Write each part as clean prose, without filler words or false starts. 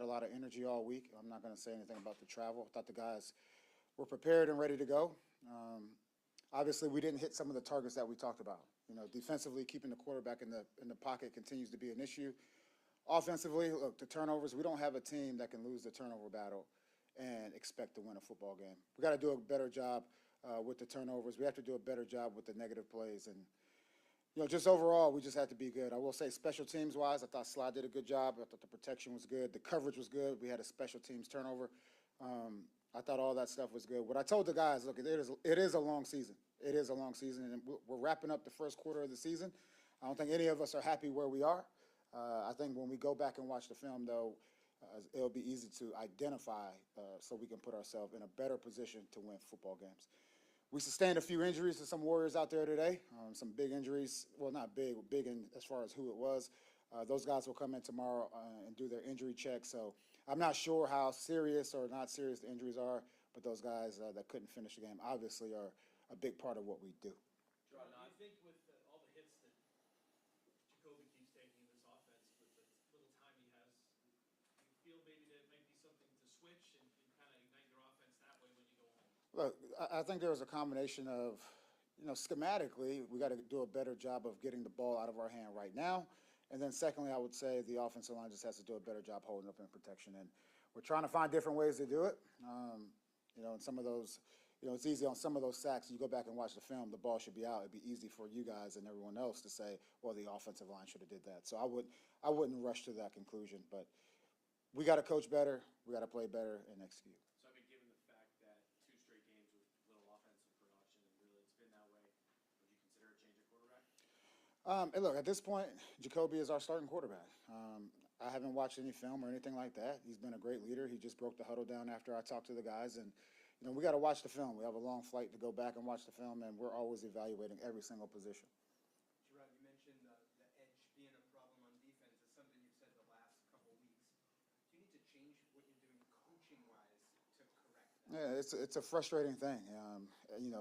had a lot of energy all week. I'm not going to say anything about the travel. I thought the guys were prepared and ready to go. Obviously, we didn't hit some of the targets that we talked about. Defensively, keeping the quarterback in the pocket continues to be an issue. Offensively, look, the turnovers, we don't have a team that can lose the turnover battle and expect to win a football game. We got to do a better job with the turnovers. We have to do a better job with the negative plays. And, just overall, we just had to be good. I will say special teams-wise, I thought Sly did a good job. I thought the protection was good. The coverage was good. We had a special teams turnover. I thought all that stuff was good. What I told the guys, look, it is a long season. It is a long season, and we're wrapping up the first quarter of the season. I don't think any of us are happy where we are. I think when we go back and watch the film, though, it'll be easy to identify so we can put ourselves in a better position to win football games. We sustained a few injuries to some Warriors out there today, some big injuries. Well, not big in as far as who it was. Those guys will come in tomorrow and do their injury check. So I'm not sure how serious or not serious the injuries are, but those guys that couldn't finish the game obviously are a big part of what we do. Jerod, I think with all the hits that Jacoby keeps taking in this offense, with the little time he has, do you feel maybe there might be something to switch and kind of ignite your offense that way when you go home? Look, I think there was a combination of, schematically, we got to do a better job of getting the ball out of our hand right now. And then secondly, I would say the offensive line just has to do a better job holding up in protection. And we're trying to find different ways to do it. And some of those, it's easy on some of those sacks. You go back and watch the film, the ball should be out. It'd be easy for you guys and everyone else to say, well, the offensive line should have did that. So I wouldn't rush to that conclusion. But we got to coach better. We got to play better and execute. So, given the fact that 2 straight games with little offensive production, and really it's been that way, would you consider a change at quarterback? And look, at this point, Jacoby is our starting quarterback. I haven't watched any film or anything like that. He's been a great leader. He just broke the huddle down after I talked to the guys. And, we got to watch the film. We have a long flight to go back and watch the film, and we're always evaluating every single position. Jerod, you mentioned the edge being a problem on defense. It's something you've said the last couple of weeks. Do you need to change what you're doing coaching-wise to correct that? Yeah, it's a frustrating thing.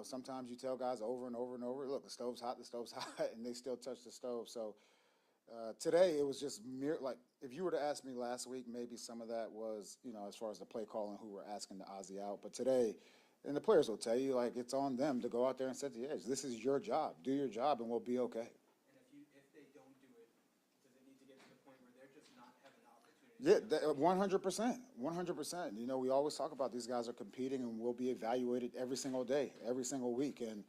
Sometimes you tell guys over and over and over, look, the stove's hot, and they still touch the stove. So today it was just if you were to ask me last week, maybe some of that was, as far as the play calling, who were asking the Ozzie out. But today, and the players will tell you, it's on them to go out there and set the edge. This is your job. Do your job, and we'll be okay. And if they don't do it, does it need to get to the point where they're just not having the opportunity? Yeah, 100%. We always talk about these guys are competing and will be evaluated every single day, every single week. And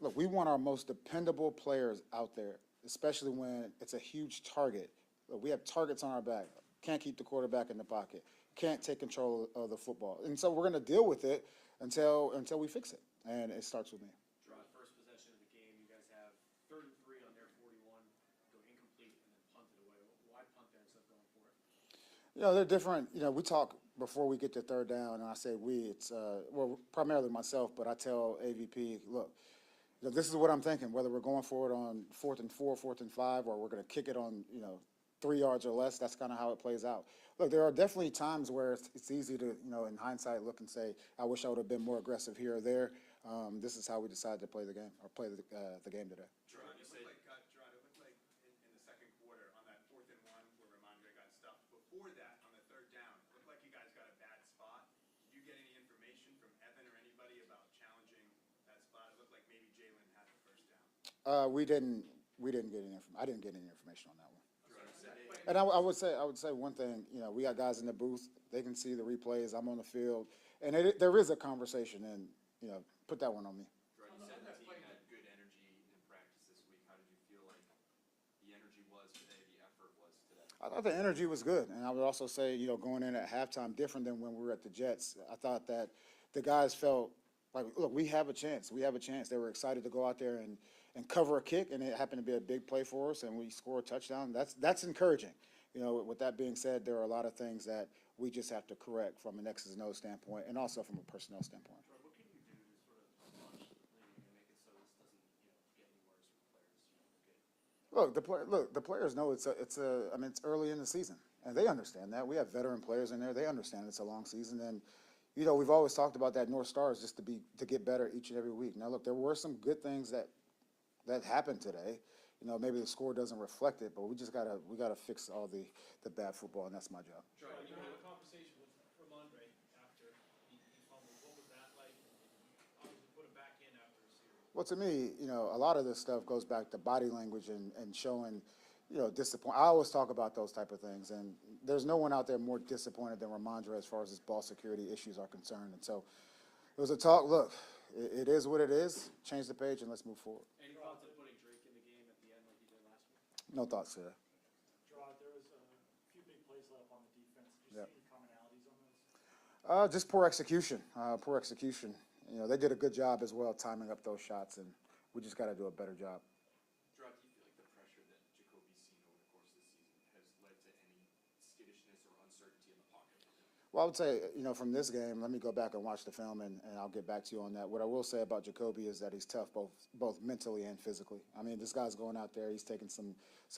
look, we want our most dependable players out there, especially when it's a huge target. Look, we have targets on our back. Can't keep the quarterback in the pocket. Can't take control of the football. And so we're going to deal with it until we fix it. And it starts with me. Jerod, first possession of the game, you guys have 3rd and 3 on their 41, go incomplete, and then punt it away. Why punt there instead of going for it? They're different. We talk before we get to 3rd down, and I say we. It's primarily myself, but I tell AVP, look, this is what I'm thinking. Whether we're going for it on 4th and 4, 4th and 5, or we're going to kick it on 3 yards or less, that's kind of how it plays out. Look, there are definitely times where it's easy to in hindsight look and say, I wish I would have been more aggressive here or there. This is how we decided to play the game or play the game today. Jerod, it looked like in the second quarter on that 4th and 1 where Ramondre got stuffed. Before that, on the 3rd down, it looked like you guys got a bad spot. Did you get any information from Evan or anybody about challenging that spot? It looked like maybe Jalen had the 1st down. We didn't get any information. I didn't get any information on that one. And I would say one thing. We got guys in the booth. They can see the replays. I'm on the field, and there is a conversation. And put that one on me. Jerod, you said the team had good energy in practice this week. How did you feel like the energy was today, the effort was today? I thought the energy was good, and I would also say, going in at halftime, different than when we were at the Jets. I thought that the guys felt like, look, we have a chance. We have a chance. They were excited to go out there and cover a kick, and it happened to be a big play for us, and we score a touchdown. That's encouraging. With that being said, there are a lot of things that we just have to correct from an X's and O's standpoint, and also from a personnel standpoint. What can you do to sort of sponge the thing and make it so this doesn't get any worse for players? Look, the players know it's early in the season, and they understand that. We have veteran players in there. They understand it's a long season, and we've always talked about that North Star is just to get better each and every week. Now, look, there were some good things that happened today. You know, maybe the score doesn't reflect it, but we gotta fix all the bad football, and that's my job. Sure, you had a conversation with Ramondre after he fumbled. What was that like? And obviously put him back in after a series. Well, to me, you know, a lot of this stuff goes back to body language and showing, you know, disappointment. I always talk about those type of things, and there's no one out there more disappointed than Ramondre as far as his ball security issues are concerned. And so it was a talk. Look, it is what it is. Change the page and let's move forward. Any thoughts of putting Drake in the game at the end like he did last week? No thoughts there. Jerod, there was a few big plays let up on the defense. Did you Yep. see any commonalities on those? Just poor execution. Poor execution. You know, they did a good job as well timing up those shots, and we just got to do a better job. Gerard, do you feel like the pressure that Jacoby's seen over the course of the season has led to any skittishness or uncertainty in the pocket? Well, I would say, you know, from this game, let me go back and watch the film, and I'll get back to you on that. What I will say about Jacoby is that he's tough both mentally and physically. I mean, this guy's going out there, he's taking some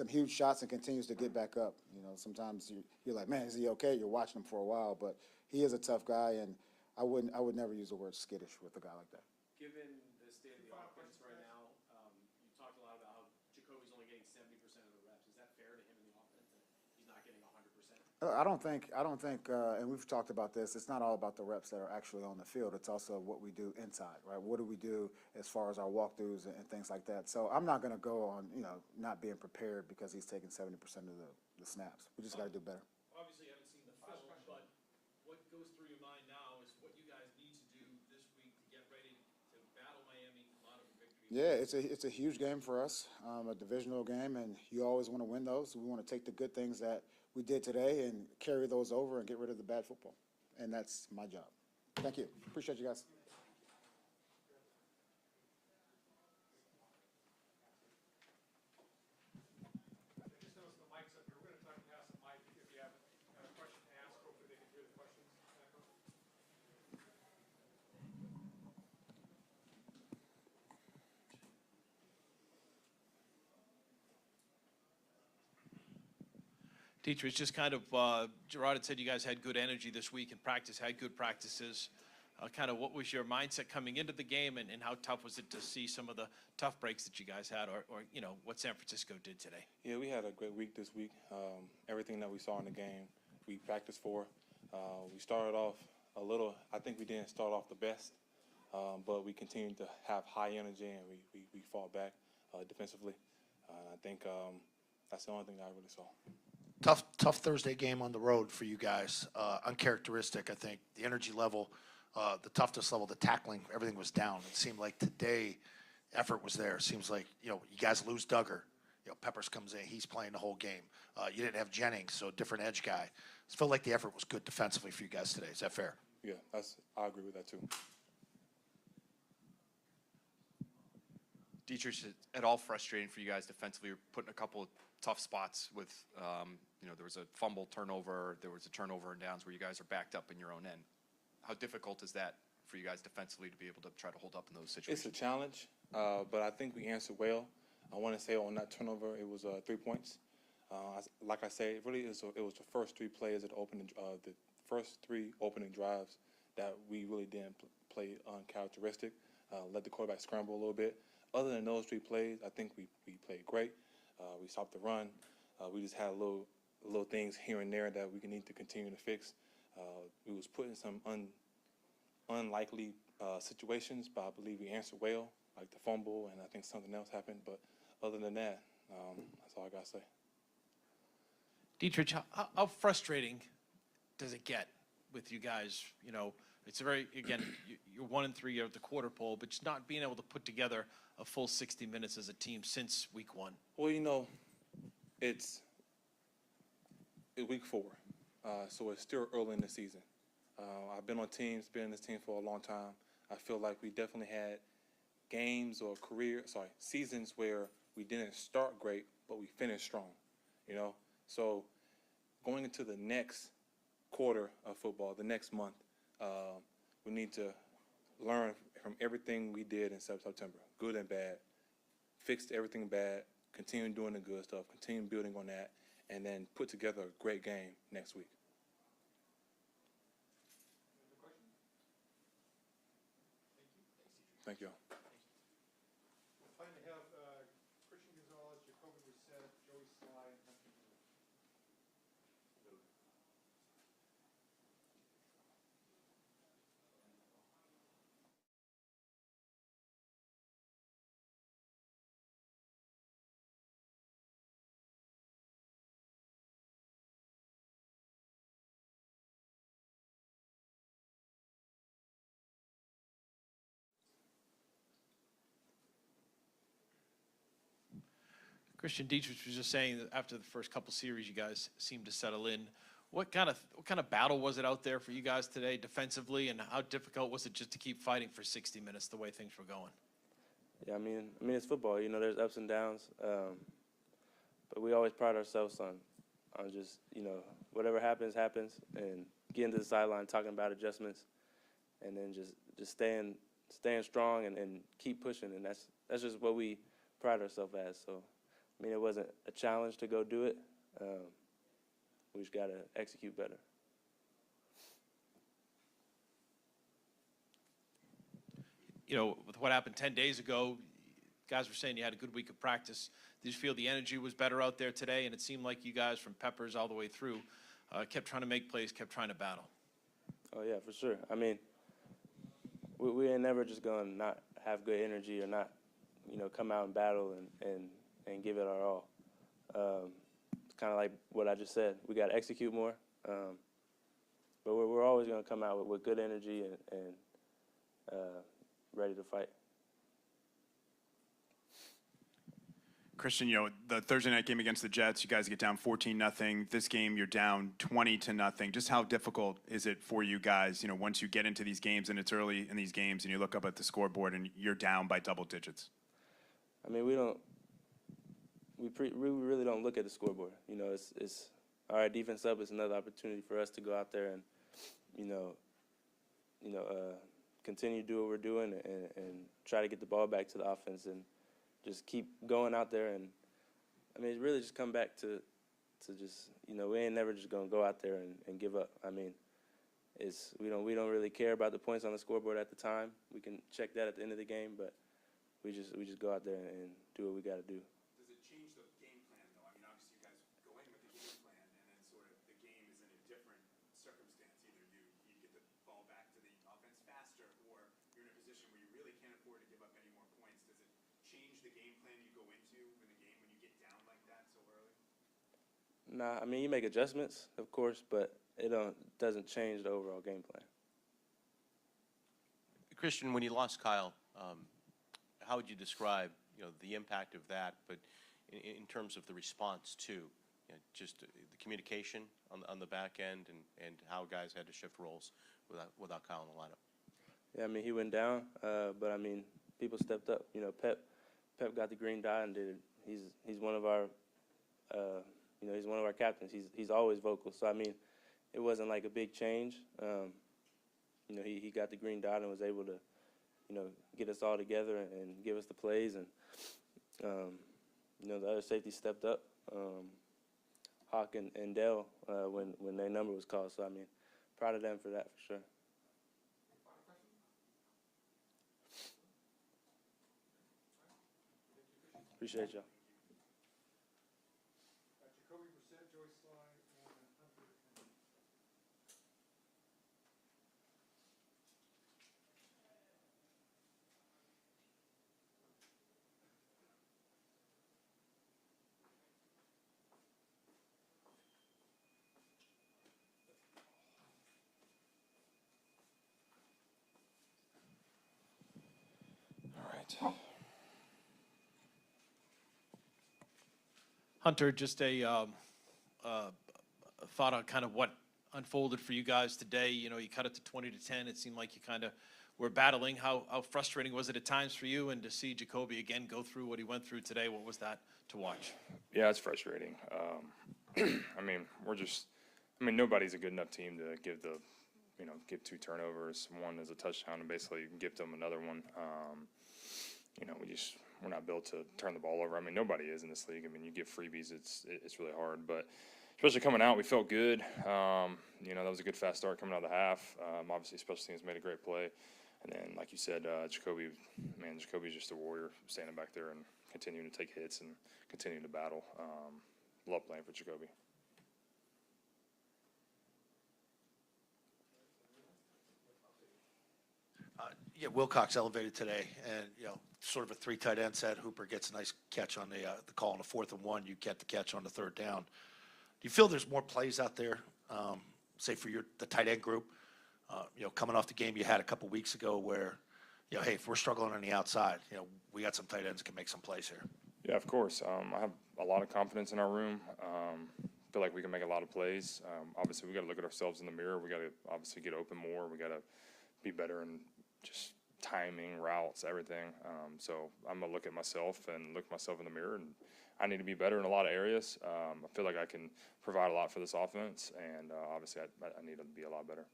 huge shots and continues to get back up. You know, sometimes you're like, man, is he okay? You're watching him for a while, but he is a tough guy, and I would never use the word skittish with a guy like that. Given the state of the offense right now, you talked a lot about how Jacoby's only getting 70% of the reps. Is that fair to him in the offense that he's not getting 100%? I don't think, and we've talked about this, it's not all about the reps that are actually on the field. It's also what we do inside, right? What do we do as far as our walkthroughs and things like that? So I'm not going to go on, you know, not being prepared because he's taking 70% of the snaps. We just got to do better. Obviously, you haven't seen the film, but what goes through your mind now is what you guys need to do this week to get ready to battle Miami, come out of a victory. Yeah, it's a huge game for us, a divisional game, and you always want to win those. We want to take the good things that we did today and carry those over and get rid of the bad football. And that's my job. Thank you. Appreciate you guys. I just noticed the mic's up here. We're going to pass the mic. If you have a question to ask, hopefully they can hear the questions. Teacher, it's just kind of, Jerod had said you guys had good energy this week in practice, had good practices. Kind of what was your mindset coming into the game, and how tough was it to see some of the tough breaks that you guys had, or you know, what San Francisco did today? Yeah, we had a great week this week. Everything that we saw in the game, we practiced for. We started off a little, I think we didn't start off the best, but we continued to have high energy, and we fought back defensively. I think that's the only thing that I really saw. Tough Thursday game on the road for you guys. Uncharacteristic, I think. The energy level, the toughness level, the tackling, everything was down. It seemed like today, effort was there. It seems like, you know, you guys lose Duggar. You know, Peppers comes in, he's playing the whole game. You didn't have Jennings, so different edge guy. It felt like the effort was good defensively for you guys today. Is that fair? Yeah, I agree with that too. Dietrich, is it at all frustrating for you guys defensively? You're put in a couple of tough spots with, you know, there was a fumble turnover, there was a turnover and downs where you guys are backed up in your own end. How difficult is that for you guys defensively to be able to try to hold up in those situations? It's a challenge, but I think we answered well. I want to say on that turnover, it was 3 points. Like I said, it was the first 3 plays at the first 3 opening drives that we really didn't play uncharacteristic. Let the quarterback scramble a little bit. Other than those 3 plays, I think we played great. We stopped the run. We just had little things here and there that we need to continue to fix. We was put in some unlikely situations, but I believe we answered well, like the fumble, and I think something else happened. But other than that, that's all I got to say. Dietrich, how frustrating does it get with you guys? You know, it's a very, again, you're 1-3 at the quarter pole, but just not being able to put together a full 60 minutes as a team since week 1. Well, you know, it's week 4, so it's still early in the season. I've been been in this team for a long time. I feel like we definitely had seasons where we didn't start great, but we finished strong, you know? So going into the next quarter of football, the next month, we need to learn from everything we did in September, good and bad, fixed everything bad, continue doing the good stuff, continue building on that, and then put together a great game next week. Thank you. We're planning to have Christian Gonzalez, Christian Dietrich was just saying that after the first couple series, you guys seemed to settle in. What kind of battle was it out there for you guys today defensively, and how difficult was it just to keep fighting for 60 minutes the way things were going? Yeah, I mean it's football. You know, there's ups and downs, but we always pride ourselves on just, you know, whatever happens, and getting to the sideline, talking about adjustments, and then just staying strong and keep pushing, and that's just what we pride ourselves as. So, I mean, it wasn't a challenge to go do it. We just got to execute better. You know, with what happened 10 days ago, guys were saying you had a good week of practice. Did you feel the energy was better out there today? And it seemed like you guys, from Peppers all the way through, kept trying to make plays, kept trying to battle. Oh, yeah, for sure. I mean, we ain't never just going to not have good energy or not, you know, come out and battle and give it our all. It's kind of like what I just said. We got to execute more. But we're always going to come out with good energy and ready to fight. Christian, you know, the Thursday night game against the Jets, you guys get down 14-0. This game, you're down 20-0. Just how difficult is it for you guys, you know, once you get into these games and it's early in these games and you look up at the scoreboard and you're down by double digits? I mean, we really don't look at the scoreboard. You know, it's all right, defense up. It's another opportunity for us to go out there and, continue to do what we're doing and try to get the ball back to the offense and just keep going out there. And I mean, it really just come back to just, you know, we ain't never just gonna go out there and give up. I mean, we don't really care about the points on the scoreboard at the time. We can check that at the end of the game, but we just go out there and do what we got to do. Does it change the game plan, though? I mean, obviously you guys go in with the game plan, and then sort of the game is in a different circumstance. Either you get the ball back to the offense faster, or you're in a position where you really can't afford to give up any more points. Does it change the game plan you go into in the game when you get down like that so early? Nah, I mean, you make adjustments, of course, but it doesn't change the overall game plan. Christian, when you lost Kyle, how would you describe, you know, the impact of that, but in terms of the response to, you know, just the communication on the back end and how guys had to shift roles without Kyle in the lineup? Yeah, I mean, he went down, but I mean, people stepped up. You know, Pep got the green dot and did it. He's one of our, he's one of our captains. He's always vocal. So I mean, it wasn't like a big change. You know, he got the green dot and was able to, you know, get us all together and give us the plays. And, you know, the other safety stepped up, Hawk and Dell, when their number was called. So, I mean, proud of them for that, for sure. Appreciate y'all. Jacoby Brissett, Joey Sly, and Hunter. All right. Hunter, just a thought on kind of what unfolded for you guys today. You know, you cut it to 20-10. It seemed like you kind of were battling. How frustrating was it at times for you? And to see Jacoby again go through what he went through today, what was that to watch? Yeah, it's frustrating. I mean, nobody's a good enough team to give two turnovers. One is a touchdown and basically give them another one. You know, we're not built to turn the ball over. I mean, nobody is in this league. I mean, you give freebies, it's really hard. But especially coming out, we felt good. You know, that was a good fast start coming out of the half. Obviously, special teams made a great play. And then, like you said, Jacoby's just a warrior, standing back there and continuing to take hits and continuing to battle. Love playing for Jacoby. Yeah, Wilcox elevated today, and, you know, sort of a three tight end set. Hooper gets a nice catch on the call on the 4th and 1. You get the catch on the 3rd down. Do you feel there's more plays out there, say for the tight end group, you know, coming off the game you had a couple weeks ago where, you know, hey, if we're struggling on the outside, you know, we got some tight ends that can make some plays here? Yeah, of course. I have a lot of confidence in our room. Feel like we can make a lot of plays. Obviously, we got to look at ourselves in the mirror. We got to obviously get open more. We got to be better in just timing, routes, everything. So I'm gonna look at myself and look myself in the mirror, and I need to be better in a lot of areas. I feel like I can provide a lot for this offense, and obviously I need to be a lot better.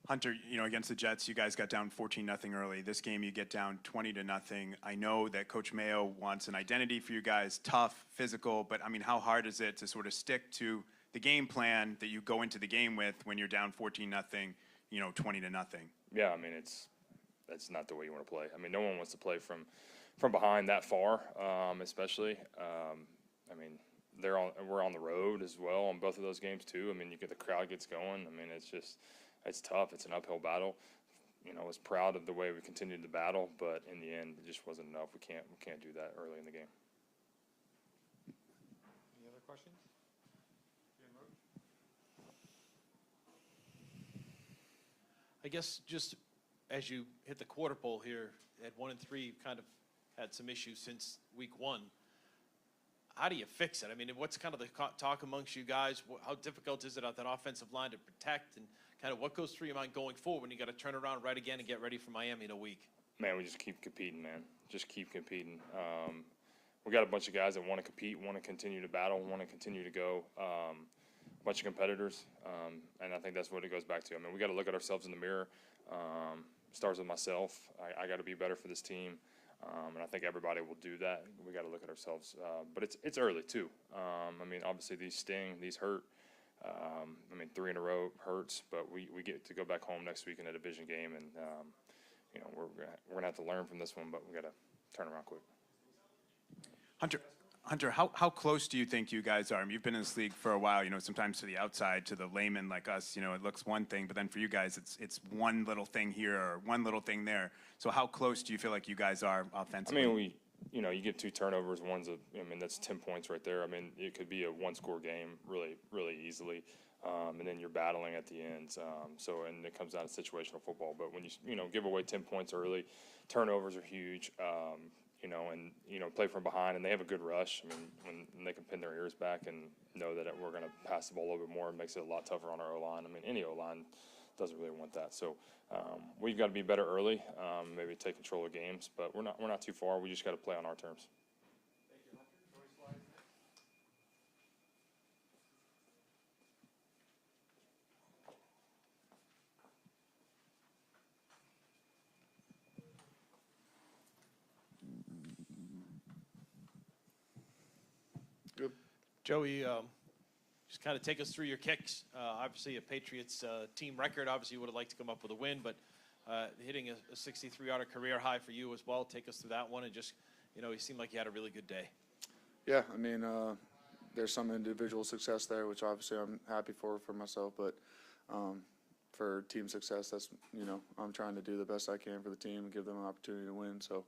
Hunter, against the Jets, you guys got down 14-0 early. This game, you get down 20-0. I know that Coach Mayo wants an identity for you guys, tough, physical, but I mean, how hard is it to sort of stick to the game plan that you go into the game with when you're down 14-0, 20-0? Yeah, I mean, that's not the way you want to play. I mean, no one wants to play from behind that far, especially. I mean, we're on the road as well on both of those games too. I mean, you get the crowd gets going. I mean, it's tough. It's an uphill battle. I was proud of the way we continued the battle, but in the end, it just wasn't enough. We can't do that early in the game. Any other questions? I guess just as you hit the quarter pole here at 1-3, you've kind of had some issues since week 1. How do you fix it? I mean, what's kind of the talk amongst you guys? How difficult is it at that offensive line to protect, and kind of what goes through your mind going forward when you got to turn around right again and get ready for Miami in a week? Man, we just keep competing, man. Just keep competing. We got a bunch of guys that want to compete, want to continue to battle, want to continue to go. A bunch of competitors, and I think that's what it goes back to. I mean, we got to look at ourselves in the mirror. Starts with myself. I got to be better for this team, and I think everybody will do that. We got to look at ourselves, but it's early too. I mean, obviously these sting, these hurt. I mean, 3 in a row hurts, but we get to go back home next week in a division game, and we're gonna have to learn from this one, but we got to turn around quick. Hunter, how close do you think you guys are? I mean, you've been in this league for a while. Sometimes to the outside, to the layman like us, it looks one thing, but then for you guys, it's one little thing here or one little thing there. So how close do you feel like you guys are offensively? I mean, you get 2 turnovers. That's 10 points right there. I mean, it could be a 1-score game really, really easily. And then you're battling at the end. And it comes down to situational football. But when you give away 10 points early, turnovers are huge. Play from behind, and they have a good rush. I mean, when they can pin their ears back and know that we're going to pass the ball a little bit more, it makes it a lot tougher on our O-line. I mean, any O-line doesn't really want that. So we've got to be better early, maybe take control of games, but we're not too far. We just got to play on our terms. Thank you, Hunter. Joey Slides next. Good. Joey, just kind of take us through your kicks. Obviously, a Patriots team record. Obviously, you would have liked to come up with a win, but hitting a 63-yard career high for you as well. Take us through that one, and just, you seemed like you had a really good day. Yeah, I mean, there's some individual success there, which obviously I'm happy for myself, but for team success, that's, I'm trying to do the best I can for the team and give them an opportunity to win. So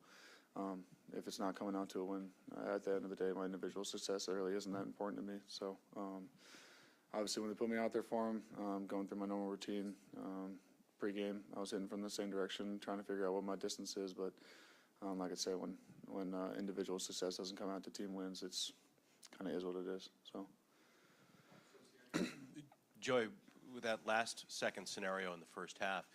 if it's not coming out to a win, at the end of the day, my individual success really isn't that important to me. So obviously when they put me out there for them, going through my normal routine, pregame, I was hitting from the same direction, trying to figure out what my distance is. But like I said, when individual success doesn't come out to team wins, it's kind of is what it is. So, Joey, with that last second scenario in the first half,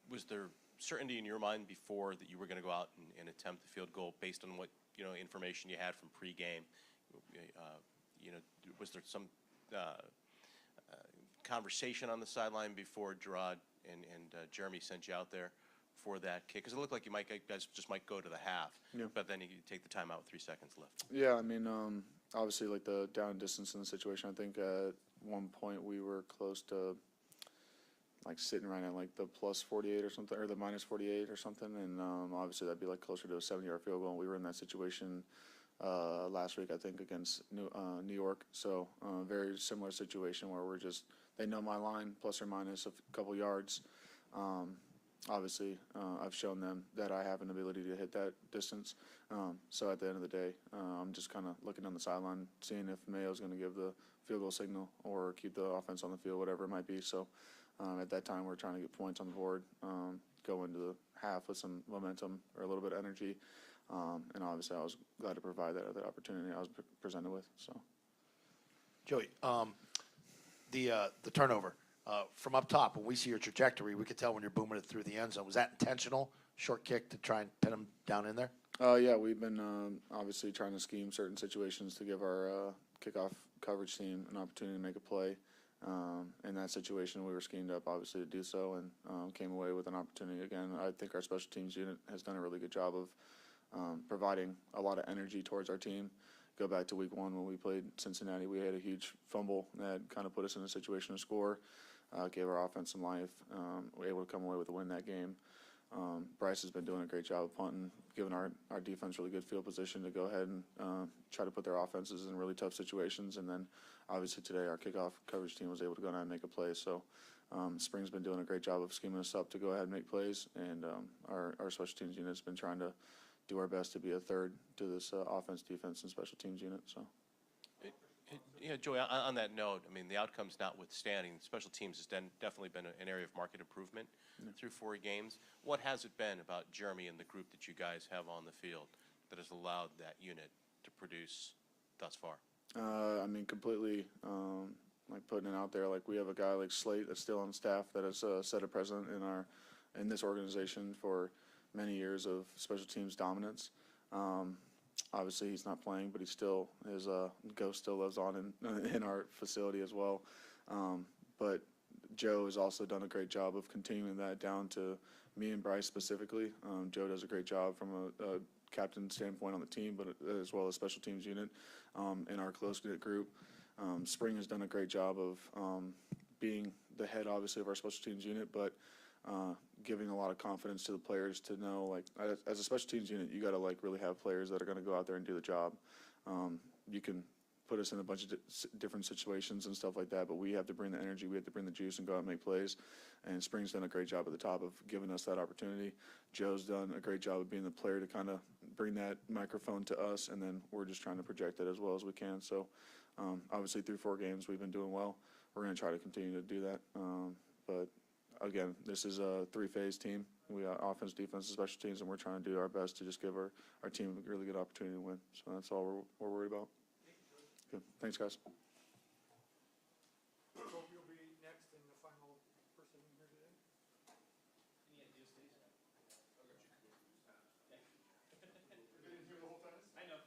was there certainty in your mind before that you were going to go out and attempt the field goal based on what information you had from pregame? Was there some conversation on the sideline before Jerod and Jeremy sent you out there for that kick? Because it looked like you guys just might go to the half, yeah. But then you take the timeout with 3 seconds left. Yeah, I mean, obviously, like the down distance in the situation, I think at one point we were close to like sitting right at like the plus 48 or something, or the minus 48 or something, and obviously that'd be like closer to a 70-yard field goal. We were in that situation last week, I think, against New York. So very similar situation where they know my line plus or minus a couple yards. Obviously, I've shown them that I have an ability to hit that distance. So at the end of the day, I'm just kind of looking on the sideline, seeing if Mayo's going to give the field goal signal or keep the offense on the field, whatever it might be. So at that time, we're trying to get points on the board, go into the half with some momentum or a little bit of energy. And obviously, I was glad to provide that other opportunity I was presented with. So, Joey, the turnover from up top, when we see your trajectory, we could tell when you're booming it through the end zone. Was that intentional? Short kick to try and pin him down in there? yeah, we've been obviously trying to scheme certain situations to give our kickoff coverage team an opportunity to make a play. In that situation, we were schemed up, obviously, to do so, and came away with an opportunity. Again, I think our special teams unit has done a really good job of providing a lot of energy towards our team. Go back to week 1 when we played Cincinnati, we had a huge fumble that kind of put us in a situation to score, gave our offense some life. We were able to come away with a win that game. Bryce has been doing a great job of punting, giving our defense really good field position to go ahead and try to put their offenses in really tough situations. And then obviously today our kickoff coverage team was able to go down and make a play. So Spring's been doing a great job of scheming us up to go ahead and make plays. And our special teams unit has been trying to do our best to be a third to this offense, defense, and special teams unit. So. Yeah, Joey, on that note, I mean, the outcomes notwithstanding, special teams has definitely been an area of market improvement through 4 games. What has it been about Jeremy and the group that you guys have on the field that has allowed that unit to produce thus far? I mean, completely, like putting it out there. Like we have a guy like Slate that's still on staff that has set a precedent in this organization for many years of special teams dominance. Obviously, he's not playing, but his ghost still lives on in our facility as well. But Joe has also done a great job of continuing that down to me and Bryce specifically. Joe does a great job from a captain standpoint on the team, but as well as special teams unit in our close-knit group. Spring has done a great job of being the head, obviously, of our special teams unit, but giving a lot of confidence to the players to know, like, as a special teams unit, you got to like really have players that are going to go out there and do the job. You can put us in a bunch of different situations and stuff like that, but we have to bring the energy, we have to bring the juice and go out and make plays. And Spring's done a great job at the top of giving us that opportunity. Joe's done a great job of being the player to kind of bring that microphone to us, and then we're just trying to project it as well as we can. So obviously through 4 games we've been doing well. We're going to try to continue to do that. But again, this is a 3-phase team. We got offense, defense, and special teams, and we're trying to do our best to just give our team a really good opportunity to win. So that's all we're worried about. Good. Thanks, guys. Hope you'll be next and the final person here today. Any ideas, Steve? You've been in here the whole time? I know.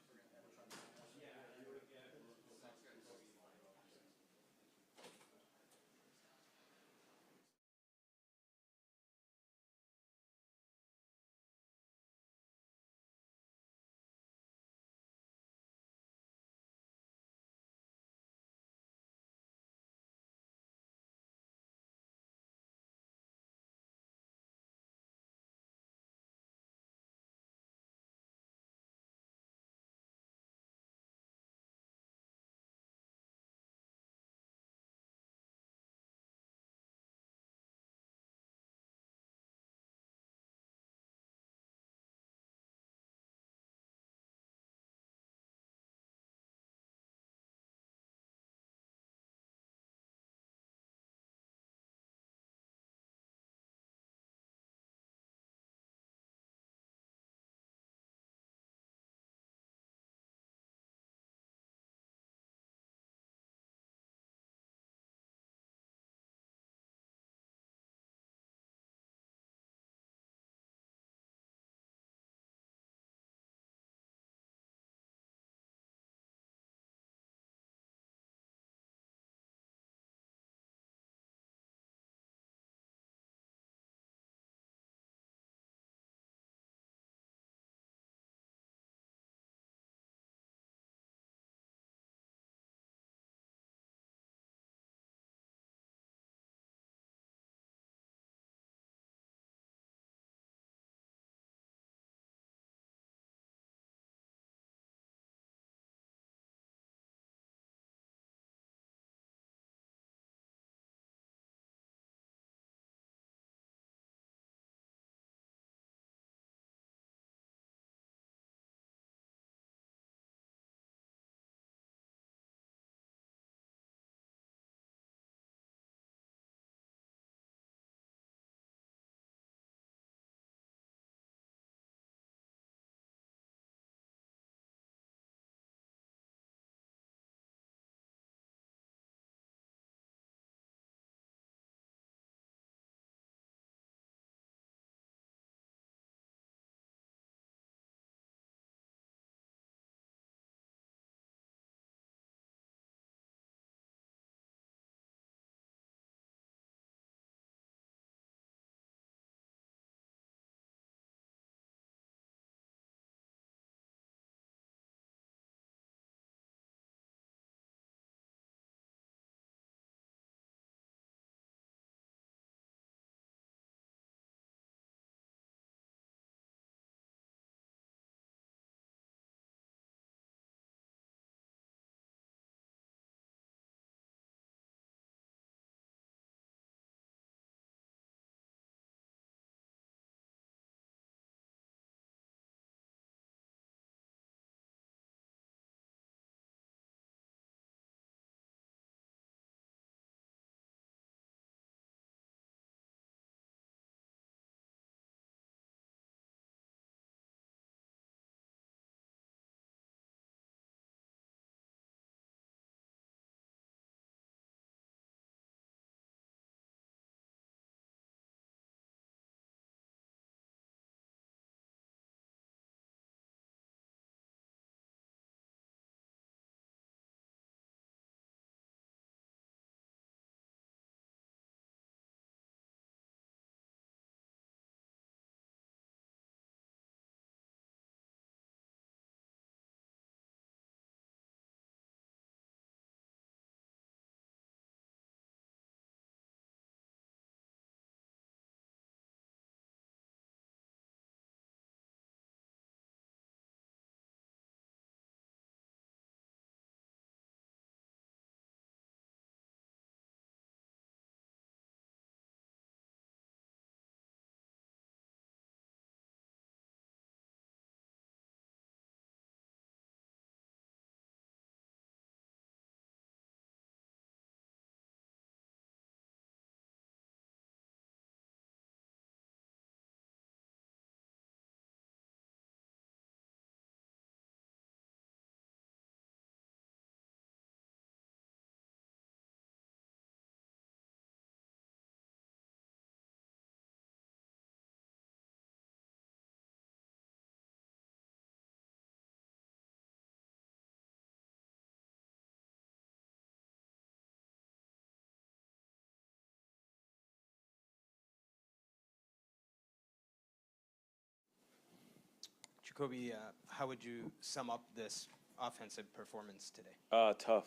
Jacoby, how would you sum up this offensive performance today? Tough.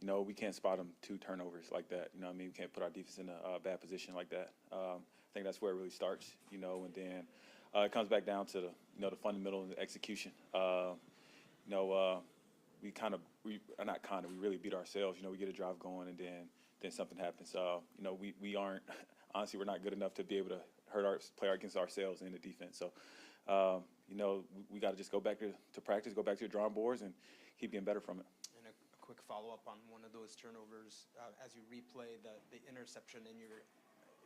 You know, we can't spot them 2 turnovers like that. You know what I mean? We can't put our defense in a bad position like that. I think that's where it really starts, you know, and then it comes back down to the, you know, the fundamental and the execution. You know, we really beat ourselves. You know, we get a drive going and then something happens. You know, we aren't, honestly, we're not good enough to be able to play against ourselves in the defense. So, you know, we got to just go back to practice, go back to the drawing boards and keep getting better from it. And a quick follow-up on one of those turnovers, as you replay the interception in your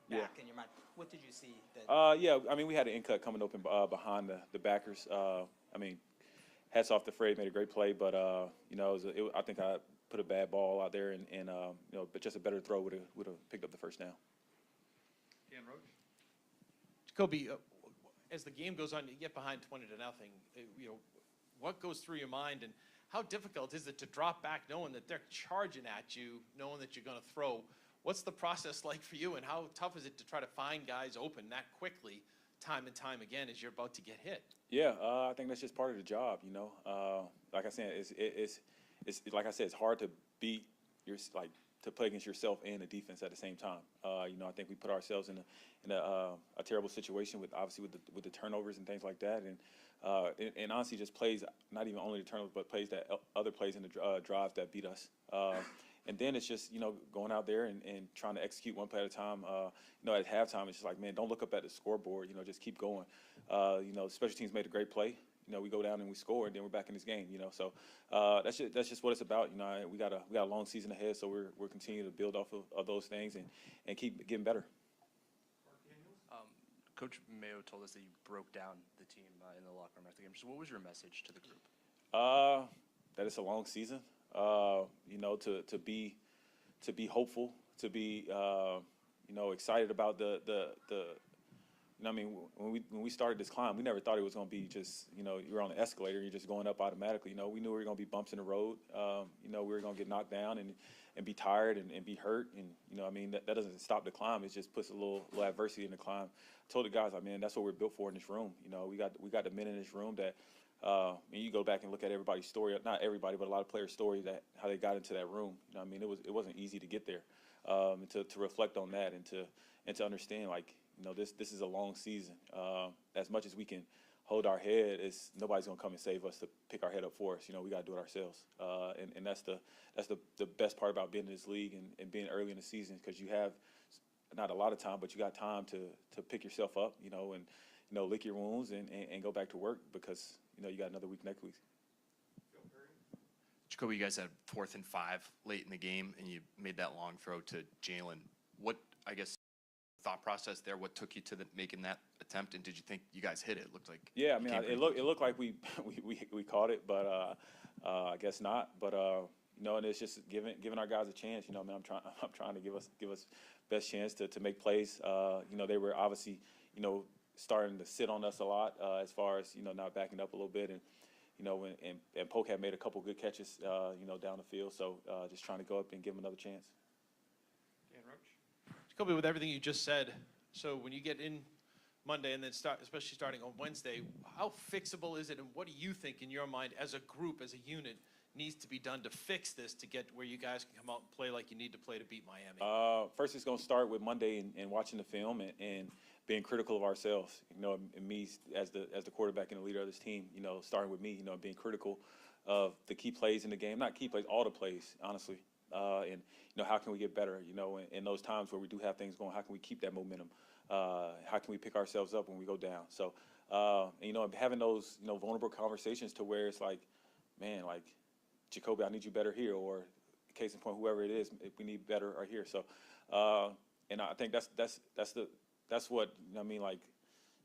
back in your mind, what did you see? Yeah, I mean, we had an in-cut coming open behind the backers. I mean, hats off to Fred, made a great play, but, you know, I think I put a bad ball out there and you know, but just a better throw would have picked up the first down. Dan Roach? Jacoby, as the game goes on, you get behind 20-0. You know, what goes through your mind, and how difficult is it to drop back knowing that they're charging at you, knowing that you're going to throw? What's the process like for you, and how tough is it to try to find guys open that quickly, time and time again, as you're about to get hit? Yeah, I think that's just part of the job. You know, like I said, it's like I said, it's hard to beat to play against yourself and the defense at the same time. You know, I think we put ourselves in a terrible situation with the turnovers and things like that, and honestly, just plays, not even only the turnovers, but plays that other plays in the drives that beat us. And then it's just, you know, going out there and trying to execute one play at a time. You know, at halftime, it's just like, man, don't look up at the scoreboard. You know, just keep going. You know, special teams made a great play. You know, we go down and we score, and then we're back in this game. You know, so that's just what it's about. You know, we got a long season ahead, so we're continuing to build off of those things and keep getting better. Coach Mayo told us that you broke down the team in the locker room after the game. So what was your message to the group? That it's a long season. You know, to be hopeful, to be you know, excited about the you know, I mean, when we started this climb, we never thought it was going to be just, you know, you're on the escalator, you're just going up automatically. You know, we knew we were going to be bumps in the road. You know, we were going to get knocked down and be tired and be hurt. And, you know, I mean, that doesn't stop the climb. It just puts a little adversity in the climb. I told the guys, like, man, that's what we're built for in this room. You know, we got the men in this room that, I mean, you go back and look at everybody's story, not everybody, but a lot of players' stories that how they got into that room. You know, I mean, it wasn't easy to get there. And to reflect on that and to understand, like, you know, this is a long season. As much as we can hold our head, nobody's gonna come and save us to pick our head up for us. You know, we gotta do it ourselves. And that's the best part about being in this league and being early in the season, because you have not a lot of time, but you got time to pick yourself up, you know, and, you know, lick your wounds and go back to work, because, you know, you got another week next week. Jacoby, you guys had 4th and 5 late in the game, and you made that long throw to Jalen. What, I guess, thought process there? What took you to making that attempt, and did you think you guys hit it? It looked like it looked like we caught it, but I guess not. But you know, and it's just giving our guys a chance. You know, I mean, I'm trying to give us best chance to make plays. You know, they were obviously, you know, starting to sit on us a lot as far as, you know, not backing up a little bit, and, you know, and Polk had made a couple good catches, you know, down the field. So just trying to go up and give him another chance. Dan Roach? Jacoby, with everything you just said, so when you get in Monday and then especially starting on Wednesday, how fixable is it, and what do you think in your mind as a group, as a unit, needs to be done to fix this, to get where you guys can come out and play like you need to play to beat Miami? First, it's going to start with Monday and watching the film and being critical of ourselves. You know, and me as the quarterback and the leader of this team, you know, starting with me, you know, being critical of the key plays in the game, not key plays, all the plays, honestly. And, you know, how can we get better? You know, in those times where we do have things going, how can we keep that momentum? How can we pick ourselves up when we go down? So, and, you know, having those, you know, vulnerable conversations to where it's like, man, like, Jacoby, I need you better here, or case in point, whoever it is, if we need better or here. So, and I think that's what, you know what I mean, like,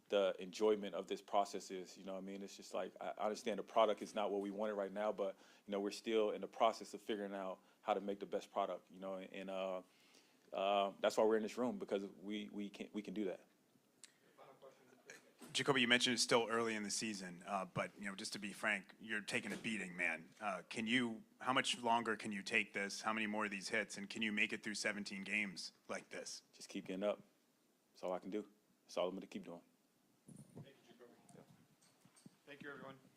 the enjoyment of this process is. You know what I mean? It's just like, I understand the product is not what we wanted right now, but, you know, we're still in the process of figuring out how to make the best product, you know, and that's why we're in this room, because we can do that. Jacoby, you mentioned it's still early in the season, but, you know, just to be frank, you're taking a beating, man. How much longer can you take this? How many more of these hits? And can you make it through 17 games like this? Just keep getting up. That's all I can do. That's all I'm going to keep doing. Thank you, Jacoby. Thank you. Thank you, everyone.